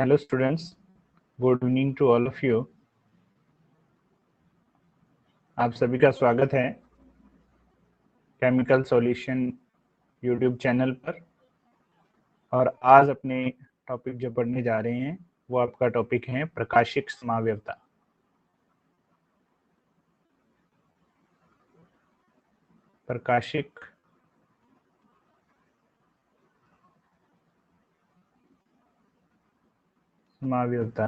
Hello students, good evening to all of you. आप सभी का स्वागत है केमिकल सॉल्यूशन यूट्यूब चैनल पर। और आज अपने टॉपिक जो पढ़ने जा रहे हैं वो आपका टॉपिक है प्रकाशिक समावयवता। प्रकाशिक समावयवता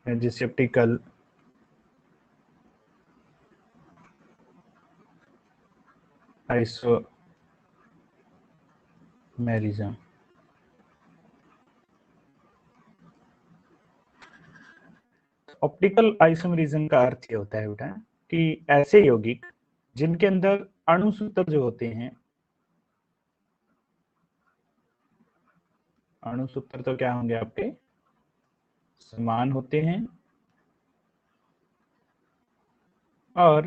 जिसे ऑप्टिकल आइसोमेरिज्म। ऑप्टिकल आइसोमेरिज्म का अर्थ ये होता है बेटा कि ऐसे यौगिक जिनके अंदर अणुसूत्र जो होते हैं, अणुसूत्र तो क्या होंगे आपके समान होते हैं और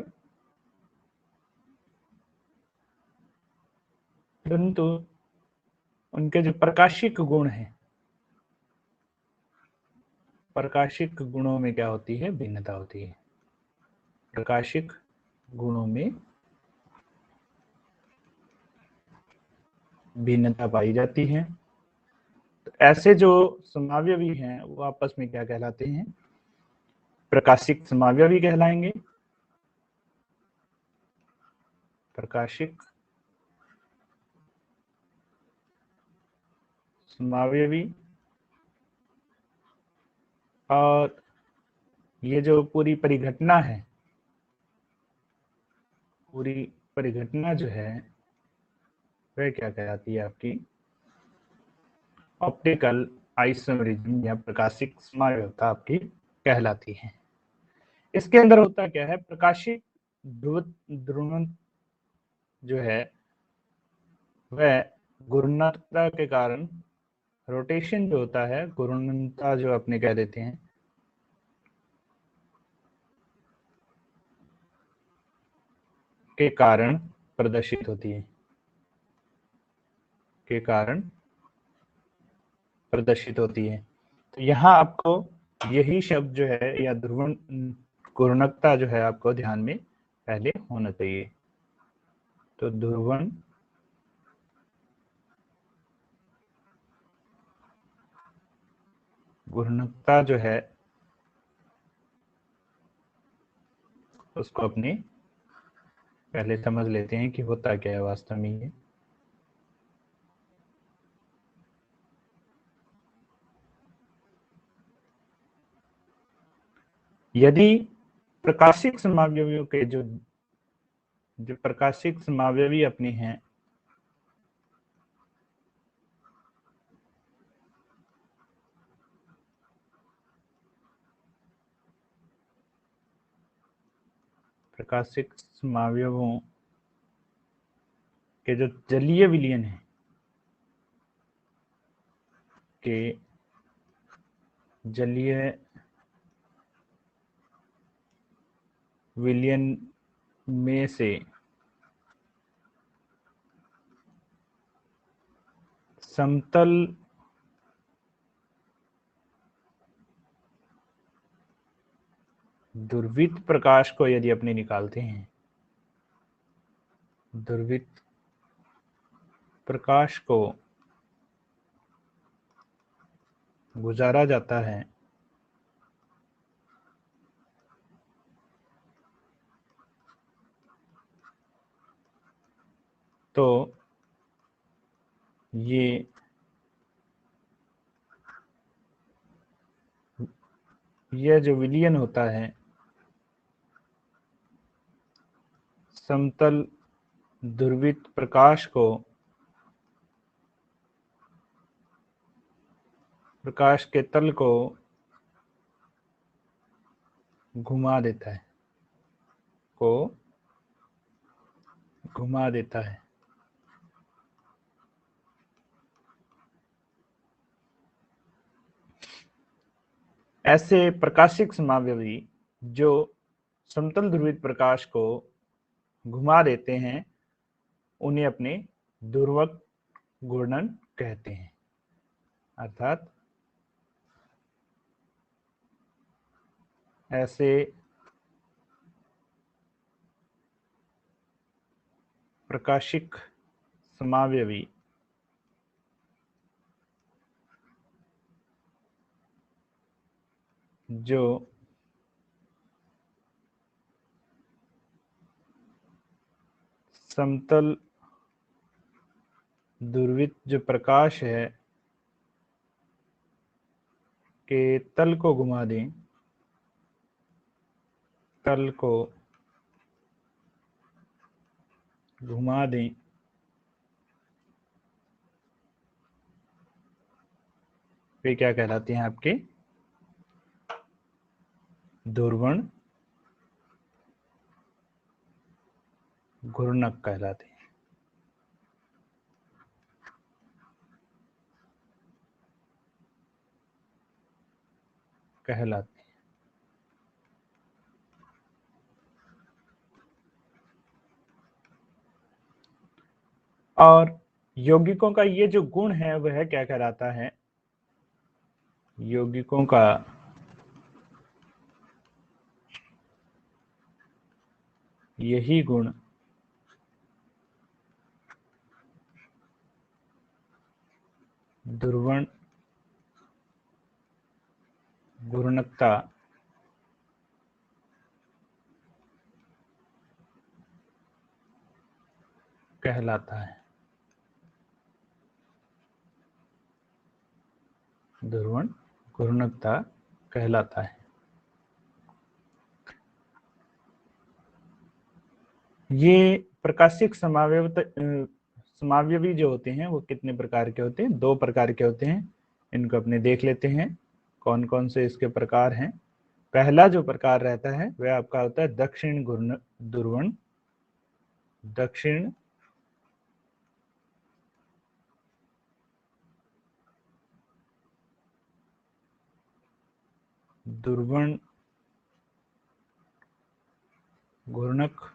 परंतु उनके जो प्रकाशिक गुण हैं, प्रकाशिक गुणों में क्या होती है, भिन्नता होती है। प्रकाशिक गुणों में भिन्नता पाई जाती है। तो ऐसे जो समावयवी हैं वो आपस में क्या कहलाते हैं, प्रकाशिक समावयवी कहलाएंगे। प्रकाशिक समावयवी। और ये जो पूरी परिघटना है, पूरी परिघटना जो है वह क्या कहलाती है आपकी ऑप्टिकल आइसोमेरिज्म या प्रकाशिक समावयवता आपकी कहलाती है। इसके अंदर होता क्या है, प्रकाशिक ध्रुवण जो है वह घूर्णनता के कारण, रोटेशन जो होता है, घूर्णनता जो अपने कह देते हैं, के कारण प्रदर्शित होती है, के कारण प्रदर्शित होती है। तो यहाँ आपको यही शब्द जो है या ध्रुवण घूर्णकता जो है आपको ध्यान में पहले होना चाहिए। तो ध्रुवण घूर्णकता जो है उसको अपने पहले समझ लेते हैं कि होता क्या है वास्तव में ये। यदि प्रकाशिक समावयवियों के जो प्रकाशिक समावयवी अपने हैं, प्रकाशिक समावयवों के जो जलीय विलयन है, के जलीय विलयन में से समतल ध्रुवित प्रकाश को यदि अपने निकालते हैं, ध्रुवित प्रकाश को गुजारा जाता है तो यह जो विलयन होता है समतल ध्रुवित प्रकाश को, प्रकाश के तल को घुमा देता है, को घुमा देता है। ऐसे प्रकाशिक समावयवी जो समतल ध्रुवित प्रकाश को घुमा देते हैं उन्हें अपने ध्रुवक घूर्णन कहते हैं। अर्थात ऐसे प्रकाशिक समावयवी जो समतल ध्रुवित जो प्रकाश है के तल को घुमा दें, तल को घुमा दें, वे क्या कहलाते हैं? आपके ध्रुवण घूर्णक कहलाते हैं। और यौगिकों का ये जो गुण है वह क्या कहलाता है? यौगिकों का यही गुण ध्रुवण घूर्णकता कहलाता है। ध्रुवण घूर्णकता कहलाता है। ये प्रकाशिक समावयवी जो होते हैं वो कितने प्रकार के होते हैं? 2 प्रकार के होते हैं। इनको अपने देख लेते हैं कौन कौन से इसके प्रकार हैं। पहला जो प्रकार रहता है वह आपका होता है दक्षिण ध्रुवण, दक्षिण ध्रुवण घूर्णक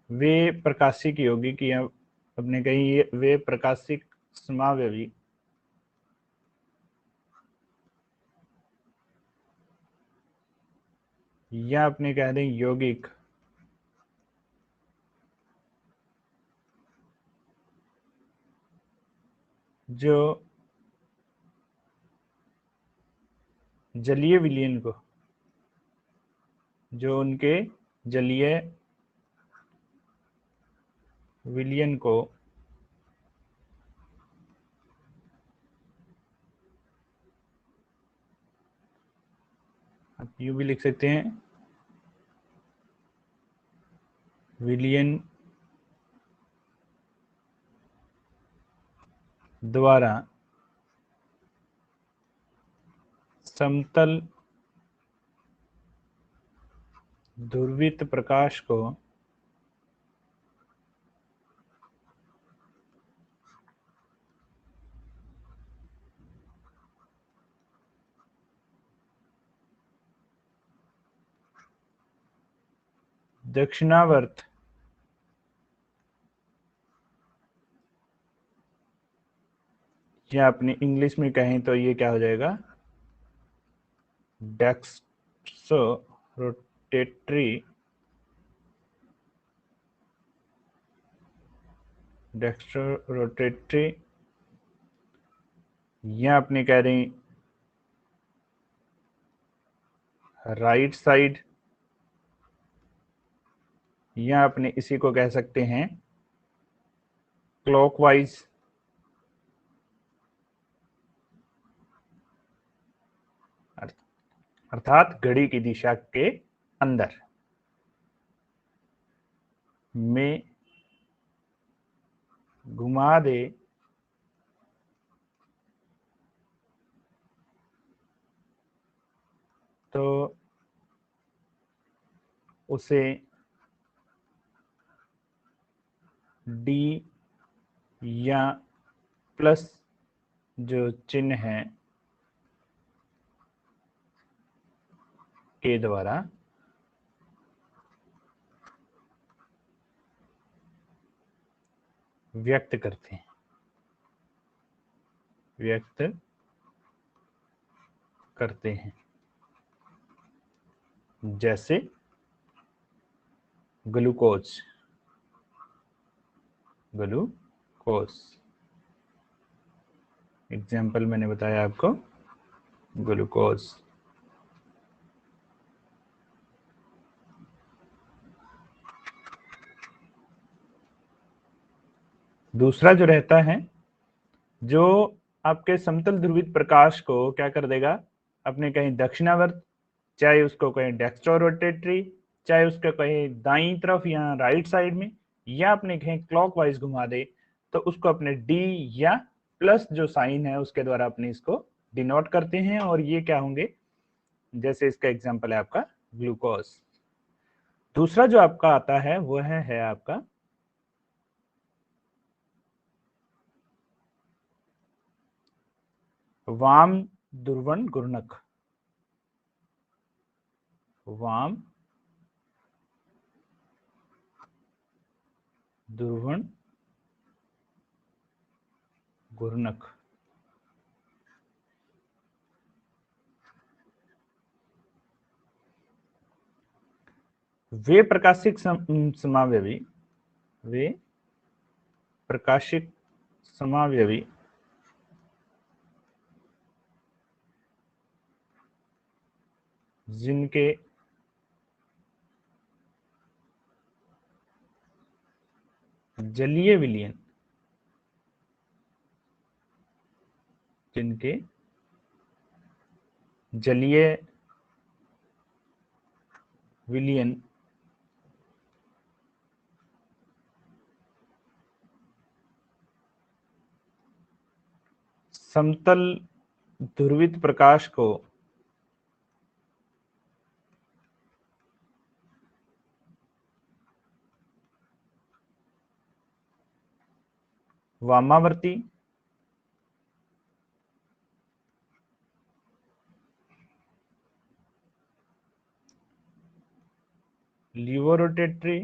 वे प्रकाशिक यौगिक या अपने कही वे प्रकाशिक समावयवी या अपने कह दें यौगिक जो जलीय विलयन को, जो उनके जलीय विलयन को आप यूं भी लिख सकते हैं, विलयन द्वारा समतल ध्रुवित प्रकाश को दक्षिणावर्त या अपने इंग्लिश में कहें तो ये क्या हो जाएगा? डेक्सो रोटेटरी या अपने कह रहे हैं राइट साइड, या अपने इसी को कह सकते हैं क्लॉकवाइज, अर्थात घड़ी की दिशा के अंदर में घुमा दे तो उसे डी या प्लस जो चिन्ह है के द्वारा व्यक्त करते हैं, व्यक्त करते हैं, जैसे ग्लूकोज, ग्लूकोज एग्जाम्पल मैंने बताया आपको, ग्लूकोज। दूसरा जो रहता है, जो आपके समतल ध्रुवित प्रकाश को क्या कर देगा, अपने कहीं दक्षिणावर्त, चाहे उसको कहीं डेक्स्ट्रो रोटेटरी, चाहे उसको कहीं दाईं तरफ या राइट साइड में, या अपने कहीं क्लॉकवाइज घुमा दे, तो उसको अपने डी या प्लस जो साइन है उसके द्वारा अपने इसको डिनोट करते हैं। और ये क्या होंगे, जैसे इसका एग्जांपल है आपका ग्लूकोज। दूसरा जो आपका आता है वह है आपका वाम ध्रुवण घूर्णक, वाम ध्रुवण घूर्णक। वे प्रकाशिक समावयवी, वे प्रकाशिक समावयवी जिनके जलीय विलयन, जिनके जलीय विलयन समतल ध्रुवित प्रकाश को वामावर्ती, लिवोरोटेटरी,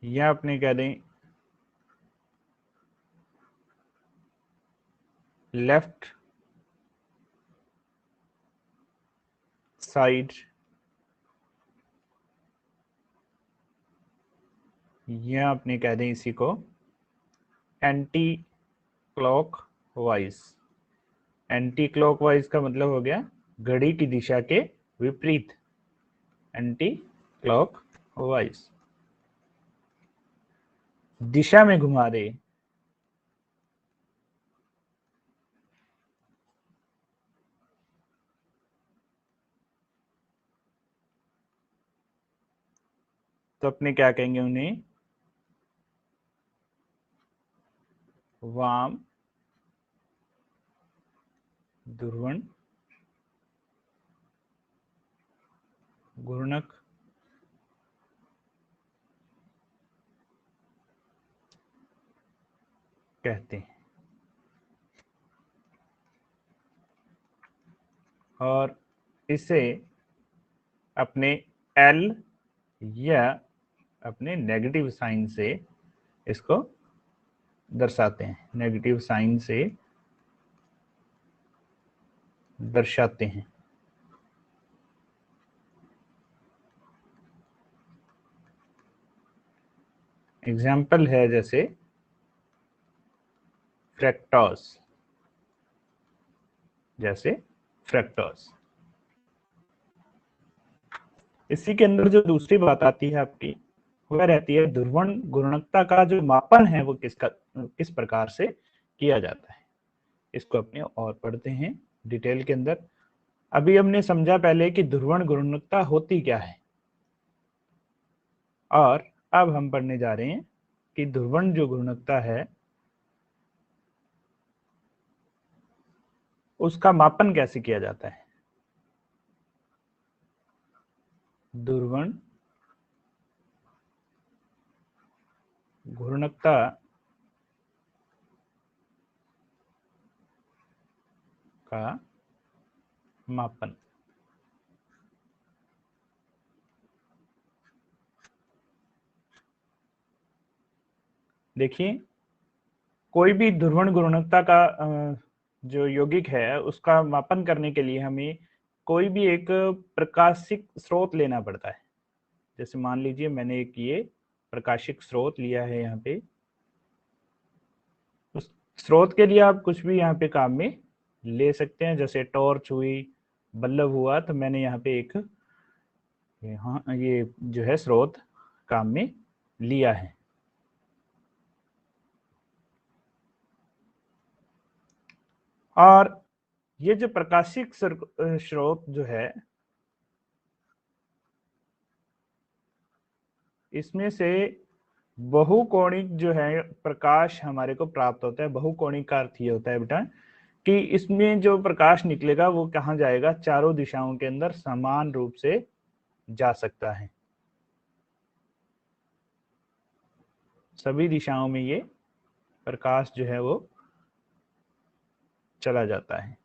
या अपने कह दें लेफ्ट साइड, या अपने कह दें इसी को anti clock wise. Anti clock wise का मतलब हो गया घड़ी की दिशा के विपरीत, एंटी क्लॉक वाइज दिशा में घुमा दे, तो अपने क्या कहेंगे उन्हें, वाम ध्रुवण घूर्णक कहते हैं। और इसे अपने एल या अपने नेगेटिव साइन से इसको दर्शाते हैं, नेगेटिव साइन से दर्शाते हैं। एग्जाम्पल है जैसे फ्रैक्टोज, जैसे फ्रैक्टोज। इसी के अंदर जो दूसरी बात आती है आपकी, वह रहती है ध्रुवण घूर्णकता का जो मापन है वो किस प्रकार से किया जाता है। इसको अपने और पढ़ते हैं डिटेल के अंदर। अभी हमने समझा पहले कि ध्रुवण घूर्णकता होती क्या है, और अब हम पढ़ने जा रहे हैं कि ध्रुवण जो घूर्णकता है उसका मापन कैसे किया जाता है। ध्रुवण घूर्णकता का मापन। देखिए, कोई भी ध्रुवण गुणवत्ता का जो यौगिक है उसका मापन करने के लिए हमें कोई भी एक प्रकाशिक स्रोत लेना पड़ता है। जैसे मान लीजिए मैंने एक ये प्रकाशिक स्रोत लिया है यहाँ पे। उस स्रोत के लिए आप कुछ भी यहाँ पे काम में ले सकते हैं, जैसे टॉर्च हुई, बल्ब हुआ। तो मैंने यहाँ पे एक यहाँ ये जो है स्रोत काम में लिया है। और ये जो प्रकाशिक स्रोत जो है, इसमें से बहुकोणिक जो है प्रकाश हमारे को प्राप्त होता है। बहुकोणिक का अर्थ ये होता है बेटा कि इसमें जो प्रकाश निकलेगा वो कहाँ जाएगा, चारों दिशाओं के अंदर समान रूप से जा सकता है। सभी दिशाओं में ये प्रकाश जो है वो चला जाता है।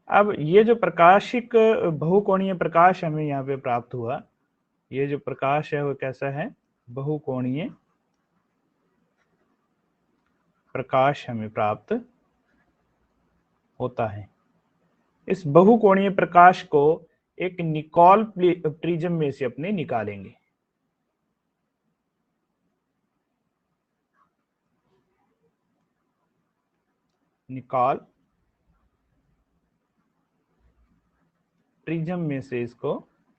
अब ये जो प्रकाशिक बहुकोणीय प्रकाश हमें यहाँ पे प्राप्त हुआ, ये जो प्रकाश है वो कैसा है, बहुकोणीय प्रकाश हमें प्राप्त होता है। इस बहुकोणीय प्रकाश को एक निकोल प्रिज्म में से अपने निकालेंगे। निकोल प्रिज्म में से इसको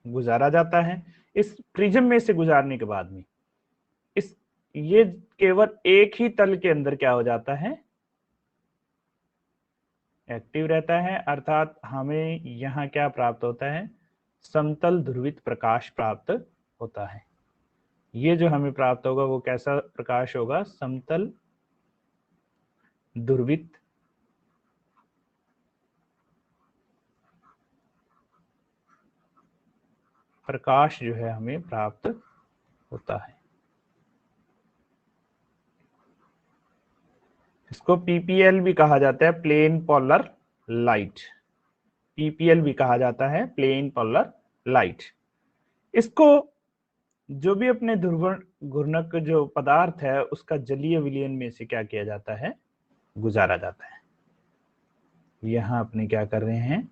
गुजारा जाता है। इस प्रिज्म में से गुजारने के बाद में इस ये केवल एक ही तल के अंदर क्या हो जाता है, एक्टिव रहता है। अर्थात हमें यहाँ क्या प्राप्त होता है, समतल ध्रुवित प्रकाश प्राप्त होता है। ये जो हमें प्राप्त होगा वो कैसा प्रकाश होगा, समतल ध्रुवित प्रकाश जो है हमें प्राप्त होता है। इसको पीपीएल भी कहा जाता है, प्लेन पोलर लाइट। पीपीएल भी कहा जाता है, प्लेन पोलर लाइट। इसको जो भी अपने ध्रुवण घूर्णक जो पदार्थ है उसका जलीय विलयन में से क्या किया जाता है, गुजारा जाता है। यहां अपने क्या कर रहे हैं,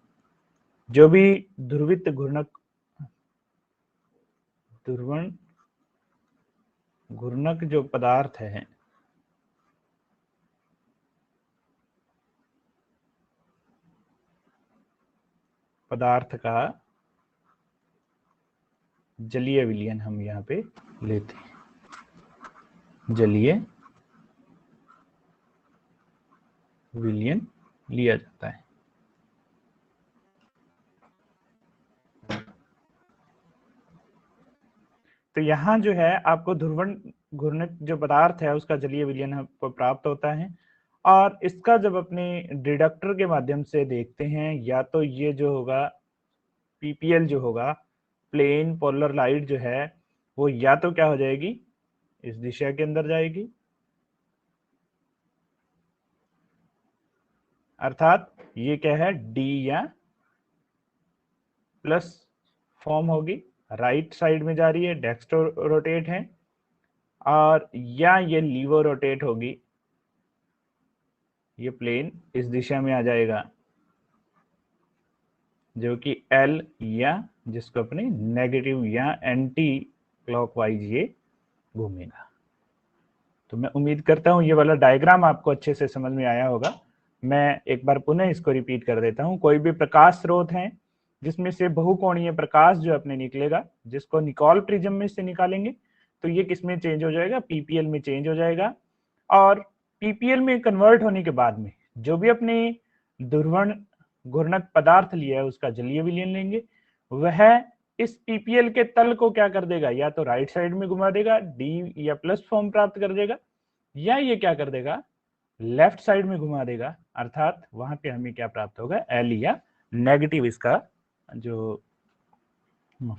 जो भी ध्रुवित घूर्णक ध्रुवण घूर्णक जो पदार्थ है पदार्थ का जलीय विलयन हम यहाँ पे लेते हैं। जलीय विलयन लिया जाता है। तो यहाँ जो है आपको ध्रुवण घूर्णक जो पदार्थ है उसका जलीय विलयन आपको प्राप्त होता है। और इसका जब अपने डिडक्टर के माध्यम से देखते हैं, या तो ये जो होगा पीपीएल जो होगा, प्लेन पोलर लाइट जो है वो या तो क्या हो जाएगी, इस दिशा के अंदर जाएगी, अर्थात ये क्या है, डी या प्लस फॉर्म होगी, राइट साइड में जा रही है, डेक्स्ट्रो रोटेट है। और या ये लीवो रोटेट होगी, ये प्लेन इस दिशा में आ जाएगा जो कि एल, या जिसको अपने नेगेटिव या एंटी क्लॉकवाइज ये घूमेगा। तो मैं उम्मीद करता हूं ये वाला डायग्राम आपको अच्छे से समझ में आया होगा। मैं एक बार पुनः इसको रिपीट कर देता हूं। कोई भी प्रकाश स्रोत है जिसमें से बहुकोणीय प्रकाश जो अपने निकलेगा, जिसको निकोल प्रिज्म में से निकालेंगे, तो ये किस में चेंज हो जाएगा, पीपीएल में चेंज हो जाएगा। और पीपीएल में कन्वर्ट होने के बाद में जो भी अपने ध्रुवण घूर्णक पदार्थ लिया है उसका जलीय विलयन लेंगे, वह इस पीपीएल के तल को क्या कर देगा, या तो राइट साइड में घुमा देगा, डी या प्लस फॉर्म प्राप्त कर देगा, या ये क्या कर देगा, लेफ्ट साइड में घुमा देगा। अर्थात वहां पे हमें क्या प्राप्त होगा, एल या नेगेटिव इसका जो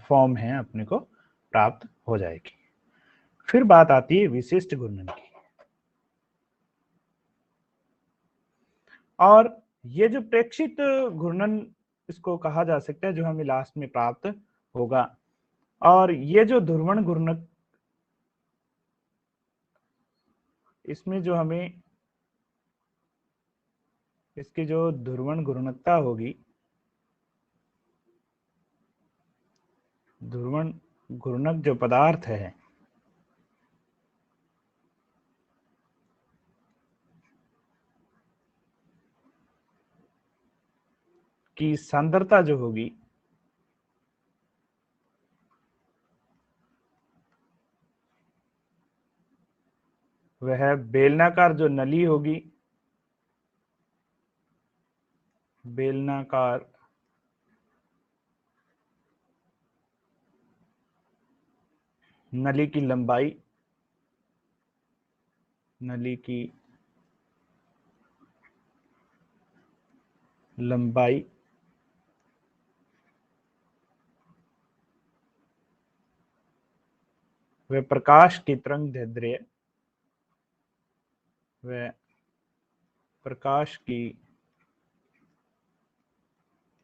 फॉर्म है अपने को प्राप्त हो जाएगी। फिर बात आती है विशिष्ट घूर्णन की। और ये जो प्रेक्षित घूर्णन इसको कहा जा सकता है, जो हमें लास्ट में प्राप्त होगा। और ये जो ध्रुवण घूर्णक, इसमें जो हमें इसकी जो ध्रुवण घूर्णकता होगी, ध्रुवण घूर्णक जो पदार्थ है की सांद्रता जो होगी वह बेलनाकार जो नली होगी, बेलनाकार नली की लंबाई, नली की लंबाई व प्रकाश की तरंग दैर्ध्य, व प्रकाश की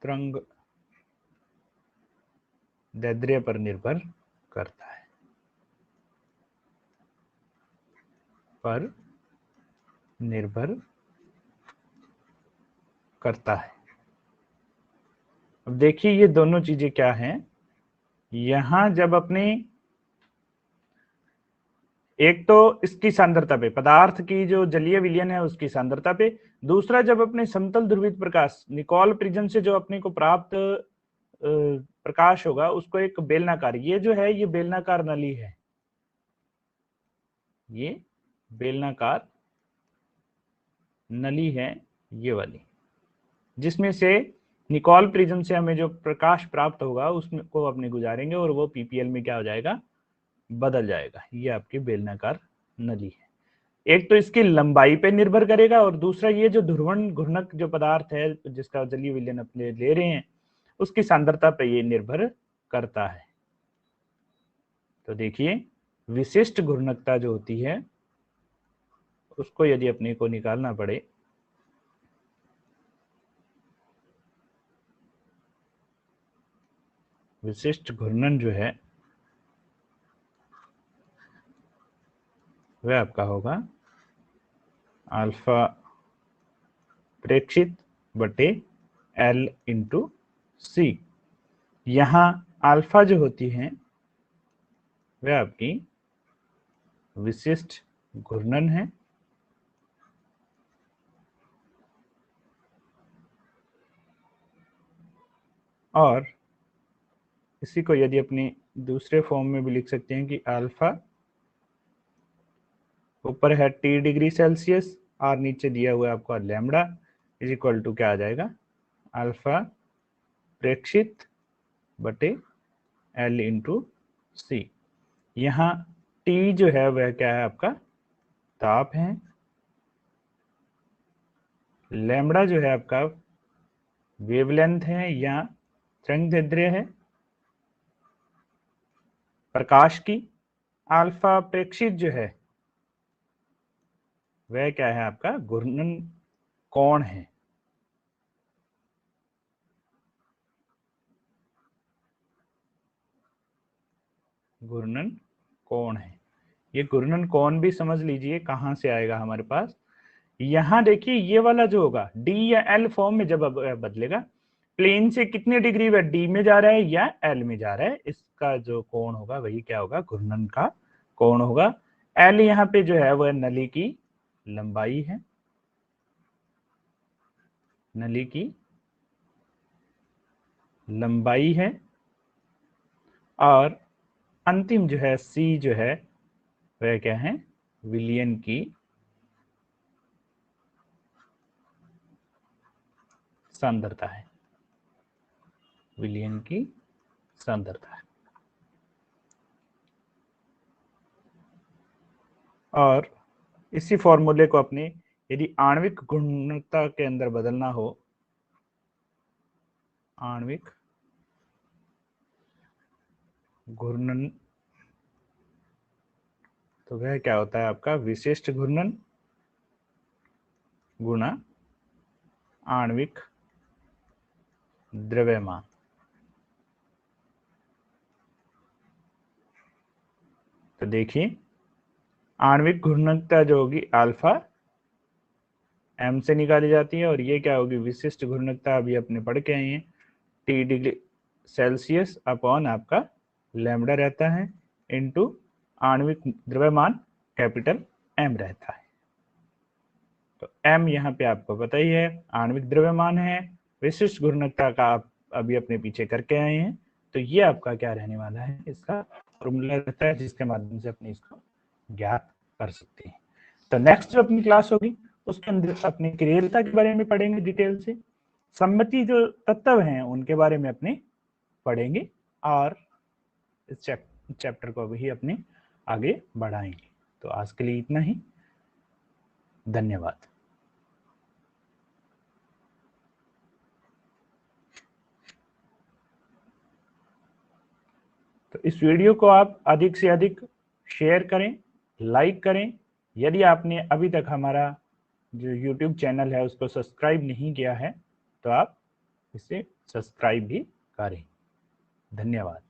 तरंग दैर्ध्य पर निर्भर करता है, पर निर्भर करता है। अब देखिए ये दोनों चीजें क्या हैं। यहां जब अपने एक तो इसकी सांद्रता पे, पदार्थ की जो जलीय विलयन है उसकी सांद्रता पे, दूसरा जब अपने समतल ध्रुवित प्रकाश निकोल प्रिज्म से जो अपने को प्राप्त प्रकाश होगा उसको एक बेलनाकार, ये जो है ये बेलनाकार नली है, ये बेलनाकार नली है ये वाली, जिसमें से निकोल प्रिज्म से हमें जो प्रकाश प्राप्त होगा उसको अपने गुजारेंगे और वो पीपीएल में क्या हो जाएगा, बदल जाएगा। ये आपकी बेलनाकार नली है। एक तो इसकी लंबाई पे निर्भर करेगा और दूसरा ये जो ध्रुवण घूर्णक जो पदार्थ है जिसका जलीय विलयन अपने ले रहे हैं उसकी सांद्रता पे ये निर्भर करता है। तो देखिए विशिष्ट घूर्णकता जो होती है उसको यदि अपने को निकालना पड़े, विशिष्ट घूर्णन जो है वह आपका होगा अल्फा प्रेक्षित बटे एल इंटू सी। यहां अल्फा जो होती है वह आपकी विशिष्ट घूर्णन है और इसी को यदि अपने दूसरे फॉर्म में भी लिख सकते हैं कि अल्फा ऊपर है टी डिग्री सेल्सियस और नीचे दिया हुआ है आपका लैम्डा इज इक्वल टू क्या आ जाएगा, अल्फा प्रेक्षित बटे एल इंटू सी। यहाँ टी जो है वह क्या है आपका ताप है, लैम्डा जो है आपका वेवलेंथ है या तरंगदैर्ध्य है प्रकाश की, अल्फा प्रेक्षित जो है वह क्या है आपका घूर्णन कोण है। घूर्णन कोण है, ये घूर्णन कोण भी समझ लीजिए कहां से आएगा हमारे पास। यहां देखिए ये वाला जो होगा डी या एल फॉर्म में जब बदलेगा, प्लेन से कितने डिग्री वह डी में जा रहा है या एल में जा रहा है, इसका जो कोण होगा वही क्या होगा, घूर्णन का कोण होगा। एल यहाँ पे जो है वह नली की लंबाई है, नली की लंबाई है और अंतिम जो है सी जो है वह क्या है, विलयन की सांद्रता है, विलयन की सांद्रता है। और इसी फॉर्मूले को अपने यदि आणविक गुणवत्ता के अंदर बदलना हो, आणविक घूर्णन, तो वह क्या होता है आपका विशिष्ट घूर्णन गुणा आणविक द्रव्यमान। तो देखिए आणविक घूर्णकता जो होगी अल्फा m से निकाली जाती है, और ये क्या होगी विशिष्ट घूर्णकता, अभी अपने पढ़ के आए हैं, T डिग्री सेल्सियस अपॉन आपका लैम्बडा रहता है इनटू आणविक द्रव्यमान कैपिटल M रहता है। तो M यहाँ पे आपको पता ही है आणविक द्रव्यमान है, विशिष्ट घूर्णकता का आप अभी अपने पीछे करके आए हैं, तो ये आपका क्या रहने वाला है, इसका फॉर्मूला रहता है जिसके माध्यम से अपने इसको ज्ञात कर सकते हैं। तो नेक्स्ट जो अपनी क्लास होगी उसके अंदर अपने क्रियता के बारे में पढ़ेंगे डिटेल से, सम्मति जो तत्व हैं उनके बारे में अपने पढ़ेंगे, और इस चैप्टर को भी अपने आगे बढ़ाएंगे। तो आज के लिए इतना ही, धन्यवाद। तो इस वीडियो को आप अधिक से अधिक शेयर करें, लाइक करें। यदि आपने अभी तक हमारा जो YouTube चैनल है उसको सब्सक्राइब नहीं किया है तो आप इसे सब्सक्राइब भी करें। धन्यवाद।